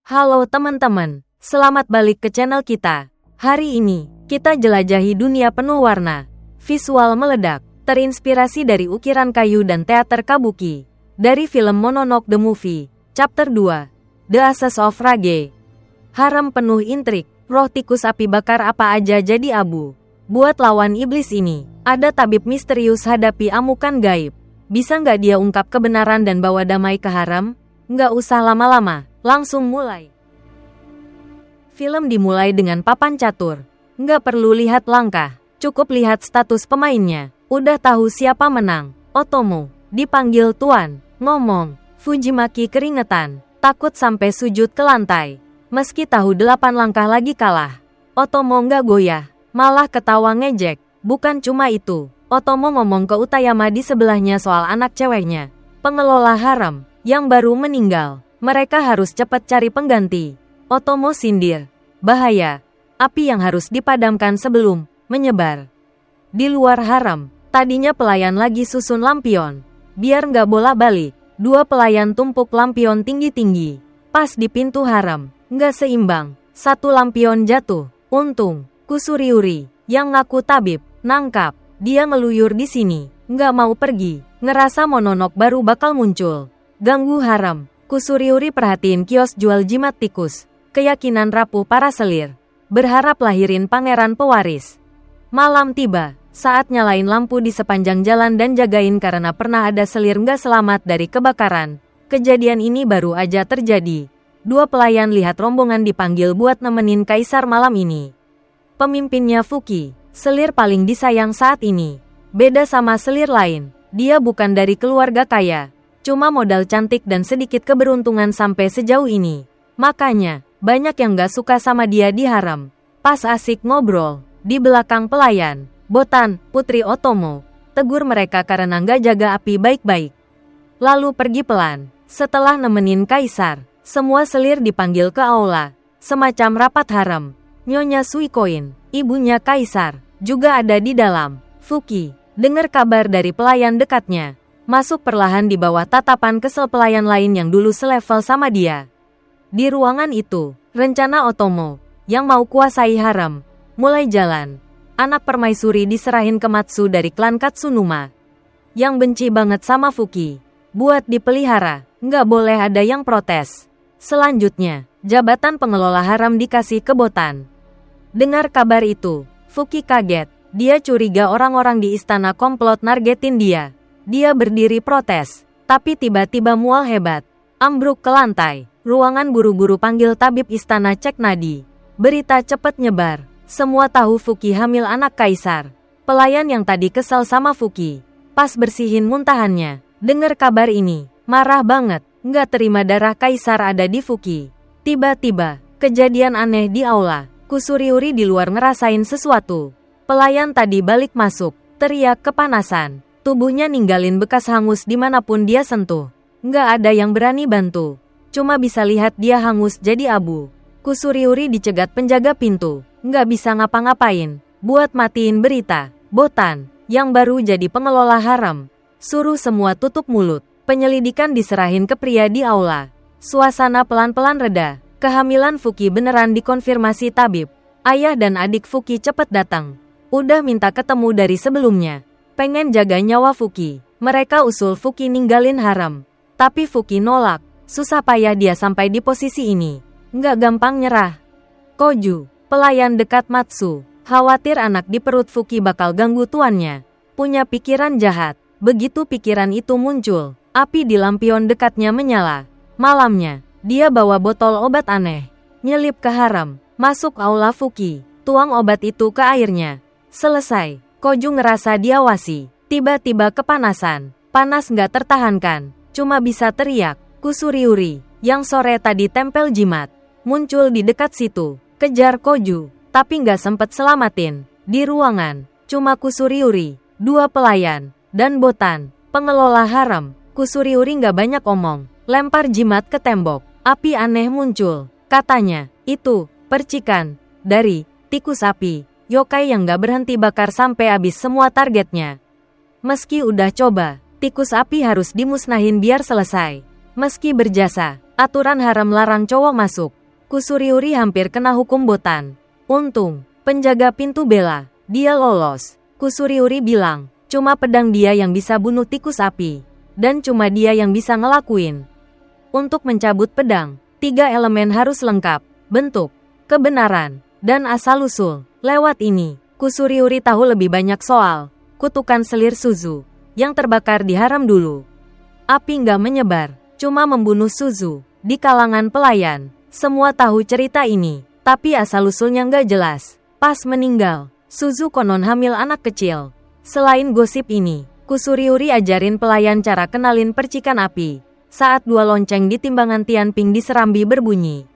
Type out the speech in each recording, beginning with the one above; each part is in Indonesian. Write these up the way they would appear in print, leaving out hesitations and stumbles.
Halo teman-teman, selamat balik ke channel kita. Hari ini, kita jelajahi dunia penuh warna. Visual meledak, terinspirasi dari ukiran kayu dan teater kabuki. Dari film Mononoke the Movie, Chapter 2, The Ashes of Rage. Harem penuh intrik, roh tikus api bakar apa aja jadi abu. Buat lawan iblis ini, ada tabib misterius hadapi amukan gaib. Bisa nggak dia ungkap kebenaran dan bawa damai ke harem? Nggak usah lama-lama, langsung mulai. Film dimulai dengan papan catur. Nggak perlu lihat langkah, cukup lihat status pemainnya. Udah tahu siapa menang. Otomo, dipanggil Tuan, ngomong. Fujimaki keringetan, takut sampai sujud ke lantai. Meski tahu 8 langkah lagi kalah. Otomo nggak goyah, malah ketawa ngejek. Bukan cuma itu, Otomo ngomong ke Utayama di sebelahnya soal anak ceweknya, pengelola harem, yang baru meninggal. Mereka harus cepat cari pengganti. Otomo sindir. Bahaya. Api yang harus dipadamkan sebelum menyebar. Di luar harem, tadinya pelayan lagi susun lampion. Biar nggak bolak-balik, 2 pelayan tumpuk lampion tinggi-tinggi. Pas di pintu harem, nggak seimbang. 1 lampion jatuh. Untung, Kusuriuri, yang ngaku tabib, nangkap. Dia ngeluyur di sini, nggak mau pergi. Ngerasa Mononoke baru bakal muncul. Ganggu harem. Kusuriuri perhatiin kios jual jimat tikus. Keyakinan rapuh para selir. Berharap lahirin pangeran pewaris. Malam tiba, saat nyalain lampu di sepanjang jalan dan jagain karena pernah ada selir nggak selamat dari kebakaran. Kejadian ini baru aja terjadi. 2 pelayan lihat rombongan dipanggil buat nemenin kaisar malam ini. Pemimpinnya Fuki, selir paling disayang saat ini. Beda sama selir lain, dia bukan dari keluarga kaya. Cuma modal cantik dan sedikit keberuntungan sampai sejauh ini. Makanya, banyak yang gak suka sama dia di harem. Pas asik ngobrol, di belakang pelayan, Botan, putri Otomo, tegur mereka karena gak jaga api baik-baik. Lalu pergi pelan. Setelah nemenin kaisar, semua selir dipanggil ke aula. Semacam rapat harem. Nyonya Suikoin, ibunya kaisar, juga ada di dalam. Fuki, dengar kabar dari pelayan dekatnya. Masuk perlahan di bawah tatapan kesel pelayan lain yang dulu selevel sama dia. Di ruangan itu, rencana Otomo, yang mau kuasai harem, mulai jalan. Anak permaisuri diserahin ke Matsu dari klan Katsunuma, yang benci banget sama Fuki. Buat dipelihara, nggak boleh ada yang protes. Selanjutnya, jabatan pengelola harem dikasih ke Botan. Dengar kabar itu, Fuki kaget. Dia curiga orang-orang di istana komplot nargetin dia. Dia berdiri protes, tapi tiba-tiba mual hebat. Ambruk ke lantai. Ruangan buru-buru panggil tabib istana cek nadi. Berita cepet nyebar. Semua tahu Fuki hamil anak kaisar. Pelayan yang tadi kesel sama Fuki, pas bersihin muntahannya, dengar kabar ini, marah banget. Nggak terima darah kaisar ada di Fuki. Tiba-tiba, kejadian aneh di aula. Kusuriuri di luar ngerasain sesuatu. Pelayan tadi balik masuk, teriak kepanasan. Tubuhnya ninggalin bekas hangus dimanapun dia sentuh. Nggak ada yang berani bantu. Cuma bisa lihat dia hangus jadi abu. Kusuriuri dicegat penjaga pintu. Nggak bisa ngapa-ngapain. Buat matiin berita, Botan, yang baru jadi pengelola harem, suruh semua tutup mulut. Penyelidikan diserahin ke pria di aula. Suasana pelan-pelan reda. Kehamilan Fuki beneran dikonfirmasi tabib. Ayah dan adik Fuki cepet datang. Udah minta ketemu dari sebelumnya. Pengen jaga nyawa Fuki. Mereka usul Fuki ninggalin harem. Tapi Fuki nolak. Susah payah dia sampai di posisi ini. Nggak gampang nyerah. Koju, pelayan dekat Matsu, khawatir anak di perut Fuki bakal ganggu tuannya. Punya pikiran jahat. Begitu pikiran itu muncul, api di lampion dekatnya menyala. Malamnya, dia bawa botol obat aneh. Nyelip ke harem, masuk aula Fuki. Tuang obat itu ke airnya. Selesai. Koju ngerasa diawasi, tiba-tiba kepanasan, panas nggak tertahankan, cuma bisa teriak. Kusuriuri, yang sore tadi tempel jimat, muncul di dekat situ, kejar Koju, tapi nggak sempet selamatin. Di ruangan, cuma Kusuriuri, 2 pelayan, dan Botan, pengelola harem. Kusuriuri nggak banyak omong, lempar jimat ke tembok, api aneh muncul, katanya, itu, percikan, dari, tikus api. Yokai yang gak berhenti bakar sampai habis semua targetnya. Meski udah coba, tikus api harus dimusnahin biar selesai. Meski berjasa, Aturan haram larang cowok masuk. Kusuriuri hampir kena hukum Botan. Untung, penjaga pintu bela. Dia lolos. Kusuriuri bilang, cuma pedang dia yang bisa bunuh tikus api. Dan cuma dia yang bisa ngelakuin. Untuk mencabut pedang, 3 elemen harus lengkap. Bentuk, kebenaran, dan asal-usul. Lewat ini, Kusuriuri tahu lebih banyak soal kutukan selir Suzu yang terbakar di haram dulu. Api nggak menyebar, cuma membunuh Suzu. Di kalangan pelayan, semua tahu cerita ini, tapi asal-usulnya nggak jelas. Pas meninggal, Suzu konon hamil anak kecil. Selain gosip ini, Kusuriuri ajarin pelayan cara kenalin percikan api. Saat 2 lonceng di timbangan Tianping di Serambi berbunyi.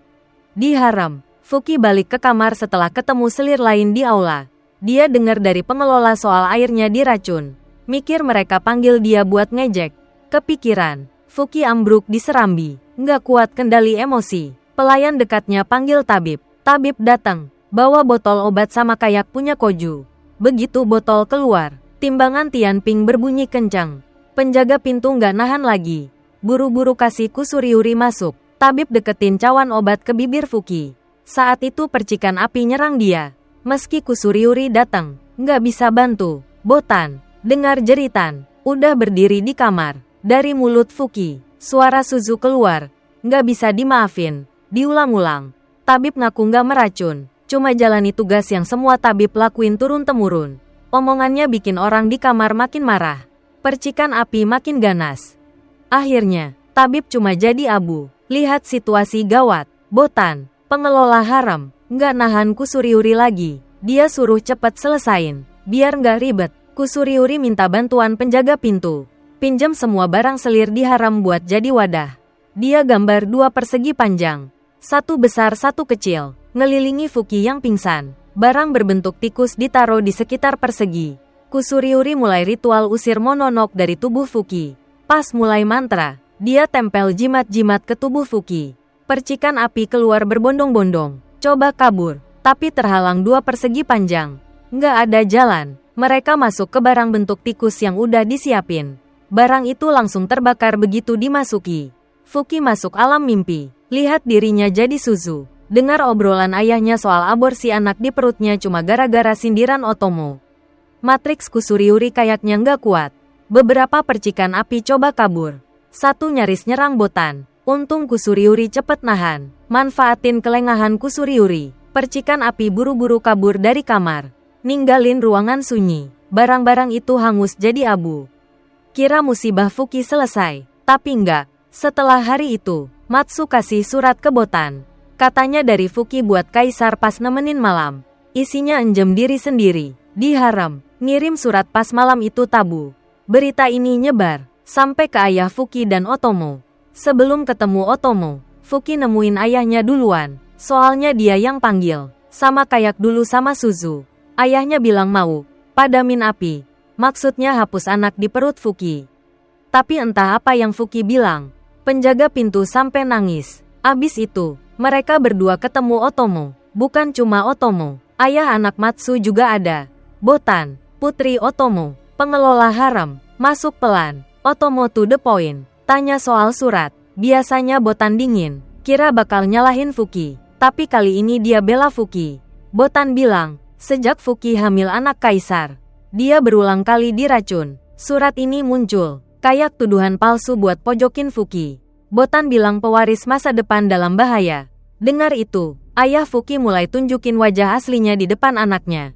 Di haram, Fuki balik ke kamar setelah ketemu selir lain di aula. Dia dengar dari pengelola soal airnya diracun. Mikir mereka panggil dia buat ngejek. Kepikiran, Fuki ambruk di Serambi. Nggak kuat kendali emosi. Pelayan dekatnya panggil tabib. Tabib datang, bawa botol obat sama kayak punya Koju. Begitu botol keluar, timbangan Tianping berbunyi kencang. Penjaga pintu nggak nahan lagi. Buru-buru kasih Kusuriuri masuk. Tabib deketin cawan obat ke bibir Fuki. Saat itu percikan api nyerang dia. Meski Kusuriuri datang, nggak bisa bantu. Botan, dengar jeritan, udah berdiri di kamar. Dari mulut Fuki, suara Suzu keluar. Nggak bisa dimaafin. Diulang-ulang. Tabib ngaku nggak meracun. Cuma jalani tugas yang semua tabib lakuin turun-temurun. Omongannya bikin orang di kamar makin marah. Percikan api makin ganas. Akhirnya, tabib cuma jadi abu. Lihat situasi gawat. Botan, pengelola haram, nggak nahan Kusuriuri lagi. Dia suruh cepet selesain. Biar nggak ribet, Kusuriuri minta bantuan penjaga pintu. Pinjam semua barang selir di haram buat jadi wadah. Dia gambar 2 persegi panjang. 1 besar 1 kecil. Ngelilingi Fuki yang pingsan. Barang berbentuk tikus ditaruh di sekitar persegi. Kusuriuri mulai ritual usir mononok dari tubuh Fuki. Pas mulai mantra, dia tempel jimat-jimat ke tubuh Fuki. Percikan api keluar berbondong-bondong. Coba kabur, tapi terhalang 2 persegi panjang. Nggak ada jalan. Mereka masuk ke barang bentuk tikus yang udah disiapin. Barang itu langsung terbakar begitu dimasuki. Fuki masuk alam mimpi. Lihat dirinya jadi Suzu. Dengar obrolan ayahnya soal aborsi anak di perutnya cuma gara-gara sindiran Otomo. Matriks Kusuriuri kayaknya nggak kuat. Beberapa percikan api coba kabur. 1 nyaris nyerang Botan. Untung Kusuriuri cepet nahan. Manfaatin kelengahan Kusuriuri. Percikan api buru-buru kabur dari kamar. Ninggalin ruangan sunyi. Barang-barang itu hangus jadi abu. Kira musibah Fuki selesai. Tapi enggak. Setelah hari itu, Matsu kasih surat ke Botan. Katanya dari Fuki buat Kaisar pas nemenin malam. Isinya enjem diri sendiri. Di haram, ngirim surat pas malam itu tabu. Berita ini nyebar sampai ke ayah Fuki dan Otomo. Sebelum ketemu Otomo, Fuki nemuin ayahnya duluan. Soalnya dia yang panggil. Sama kayak dulu sama Suzu. Ayahnya bilang mau padamin api. Maksudnya hapus anak di perut Fuki. Tapi entah apa yang Fuki bilang. Penjaga pintu sampai nangis. Abis itu, mereka berdua ketemu Otomo. Bukan cuma Otomo, ayah anak Matsu juga ada. Botan, putri Otomo, pengelola haram, masuk pelan. Otomo to the point, tanya soal surat. Biasanya Botan dingin, kira bakal nyalahin Fuki. Tapi kali ini dia bela Fuki. Botan bilang, sejak Fuki hamil anak Kaisar, dia berulang kali diracun. Surat ini muncul, kayak tuduhan palsu buat pojokin Fuki. Botan bilang pewaris masa depan dalam bahaya. Dengar itu, ayah Fuki mulai tunjukin wajah aslinya di depan anaknya.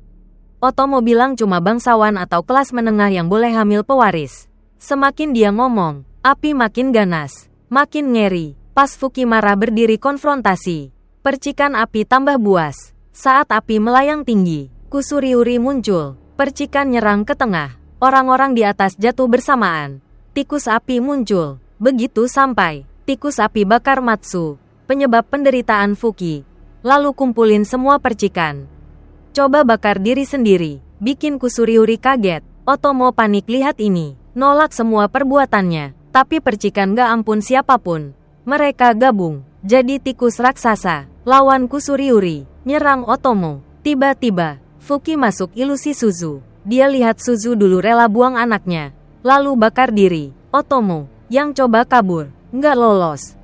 Otomo bilang cuma bangsawan atau kelas menengah yang boleh hamil pewaris. Semakin dia ngomong, api makin ganas, makin ngeri. Pas Fuki marah berdiri konfrontasi, percikan api tambah buas. Saat api melayang tinggi, Kusuriuri muncul. Percikan nyerang ke tengah. Orang-orang di atas jatuh bersamaan. Tikus api muncul. Begitu sampai, tikus api bakar Matsu, penyebab penderitaan Fuki. Lalu kumpulin semua percikan. Coba bakar diri sendiri, bikin Kusuriuri kaget. Otomo panik lihat ini, nolak semua perbuatannya. Tapi percikan gak ampun siapapun. Mereka gabung, jadi tikus raksasa, lawan Kusuriuri, nyerang Otomo. Tiba-tiba, Fuki masuk ilusi Suzu. Dia lihat Suzu dulu rela buang anaknya, lalu bakar diri. Otomo yang coba kabur, nggak lolos.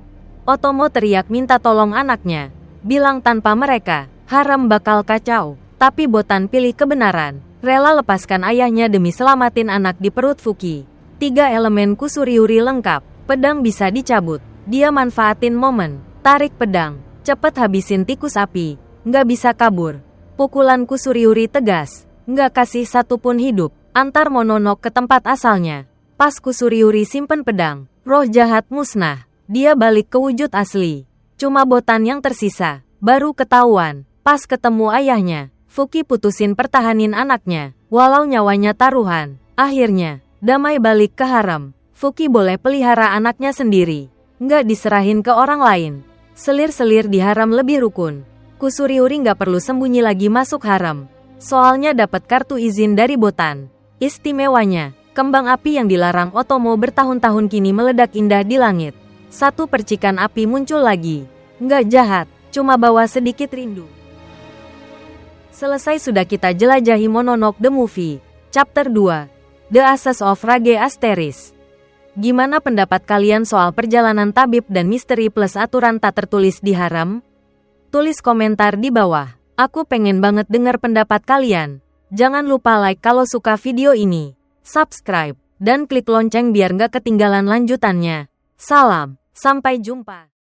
Otomo teriak minta tolong anaknya. Bilang tanpa mereka, harem bakal kacau. Tapi Botan pilih kebenaran. Rela lepaskan ayahnya demi selamatin anak di perut Fuki. 3 elemen Kusuriuri lengkap. Pedang bisa dicabut. Dia manfaatin momen. Tarik pedang. Cepet habisin tikus api. Nggak bisa kabur. Pukulan Kusuriuri tegas. Nggak kasih satupun hidup. Antar Mononoke ke tempat asalnya. Pas Kusuriuri simpen pedang, roh jahat musnah. Dia balik ke wujud asli. Cuma Botan yang tersisa. Baru ketahuan. Pas ketemu ayahnya, Fuki putusin pertahanin anaknya. Walau nyawanya taruhan. Akhirnya, damai balik ke harem. Fuki boleh pelihara anaknya sendiri. Nggak diserahin ke orang lain. Selir-selir di harem lebih rukun. Kusuriuri nggak perlu sembunyi lagi masuk harem. Soalnya dapat kartu izin dari Botan. Istimewanya, kembang api yang dilarang Otomo bertahun-tahun kini meledak indah di langit. Satu percikan api muncul lagi. Nggak jahat, cuma bawa sedikit rindu. Selesai sudah kita jelajahi Mononoke the Movie. Chapter 2. The Ashes of Rage Asteris. Gimana pendapat kalian soal perjalanan tabib dan misteri plus aturan tak tertulis di harem? Tulis komentar di bawah. Aku pengen banget dengar pendapat kalian. Jangan lupa like kalau suka video ini. Subscribe, dan klik lonceng biar nggak ketinggalan lanjutannya. Salam, sampai jumpa.